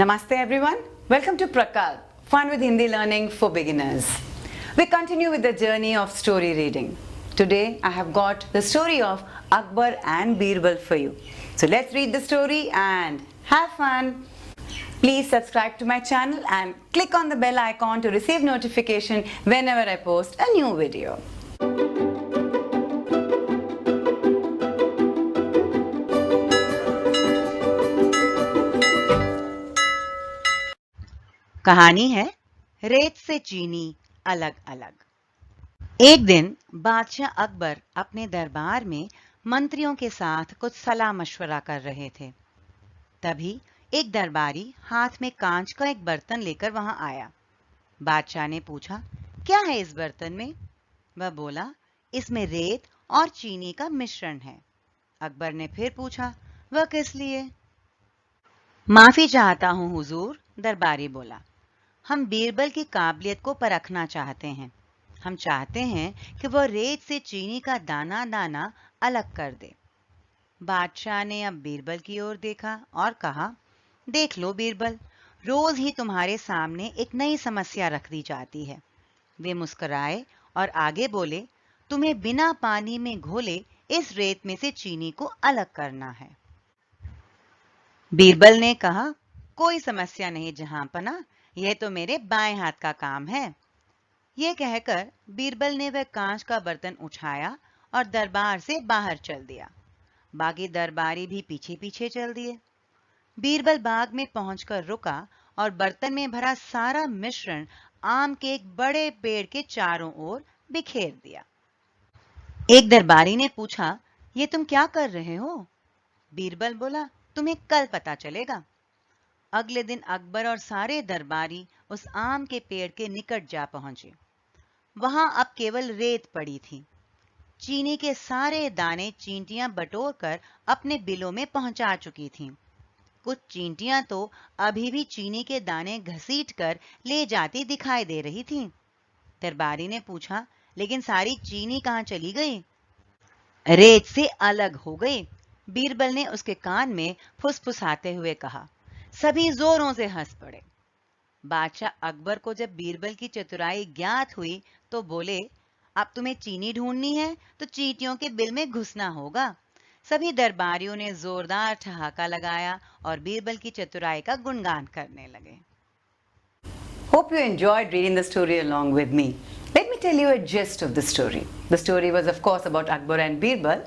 Namaste everyone. Welcome to Prakalp, Fun with Hindi Learning for Beginners. We continue with the journey of story reading. Today I have got the story of Akbar and Birbal for you. So let's read the story and have fun. Please subscribe to my channel and click on the bell icon to receive notification whenever I post a new video. कहानी है रेत से चीनी अलग अलग। एक दिन बादशाह अकबर अपने दरबार में मंत्रियों के साथ कुछ सलाह मशवरा कर रहे थे। तभी एक दरबारी हाथ में कांच का एक बर्तन लेकर वहां आया। बादशाह ने पूछा, क्या है इस बर्तन में? वह बोला, इसमें रेत और चीनी का मिश्रण है। अकबर ने फिर पूछा, वह किस लिए? माफी चाहता हूं हुजूर, दरबारी बोला। हम बीरबल की काबिलियत को परखना चाहते हैं। हम चाहते हैं कि वह रेत से चीनी का दाना दाना अलग कर दे। बादशाह ने अब बीरबल की ओर देखा और कहा, देख लो बीरबल, रोज ही तुम्हारे सामने एक नई समस्या रख दी जाती है। वे मुस्कुराए और आगे बोले, तुम्हें बिना पानी में घोले इस रेत में से चीनी को अलग करना है। बीरबल ने कहा, कोई समस्या नहीं जहांपना, यह तो मेरे बाएं हाथ का काम है। यह कहकर बीरबल ने वह कांच का बर्तन उठाया और दरबार से बाहर चल दिया। बाकी दरबारी भी पीछे पीछे चल दिए। बीरबल बाग में पहुंचकर रुका और बर्तन में भरा सारा मिश्रण आम के एक बड़े पेड़ के चारों ओर बिखेर दिया। एक दरबारी ने पूछा, ये तुम क्या कर रहे हो? बीरबल बोला, तुम्हें कल पता चलेगा। अगले दिन अकबर और सारे दरबारी उस आम के पेड़ के निकट जा पहुंचे। वहां अब केवल रेत पड़ी थी। चीनी के सारे दाने चींटियां बटोर कर अपने बिलों में पहुंचा चुकी थीं। कुछ चींटियां तो अभी भी चीनी के दाने घसीट कर ले जाती दिखाई दे रही थीं। दरबारी ने पूछा, लेकिन सारी चीनी कहां चली गई? रेत से अलग हो गई, बीरबल ने उसके कान में फुसफुसाते हुए कहा। सभी जोरों से हंस पड़े। बादशाह अकबर को जब बीरबल की चतुराई ज्ञात हुई तो बोले, अब तुम्हें चीनी ढूंढनी है तो चींटियों के बिल में घुसना होगा। सभी दरबारियों ने जोरदार ठहाका लगाया और बीरबल की चतुराई का गुणगान करने लगे। Hope you enjoyed reading the story along with me. Let me tell you a gist of the story. The story was of course about Akbar and Birbal.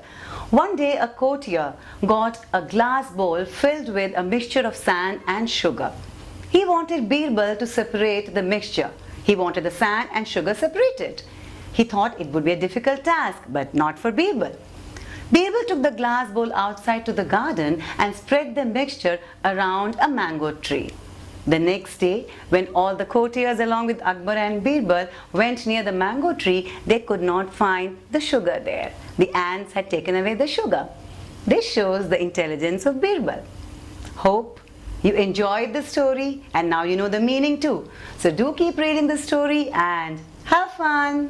One day a courtier got a glass bowl filled with a mixture of sand and sugar. He wanted Birbal to separate the mixture. He wanted the sand and sugar separated. He thought it would be a difficult task, but not for Birbal. Birbal took the glass bowl outside to the garden and spread the mixture around a mango tree. The next day, when all the courtiers along with Akbar and Birbal went near the mango tree, they could not find the sugar there. The ants had taken away the sugar. This shows the intelligence of Birbal. Hope you enjoyed the story and now you know the meaning too. So do keep reading the story and have fun.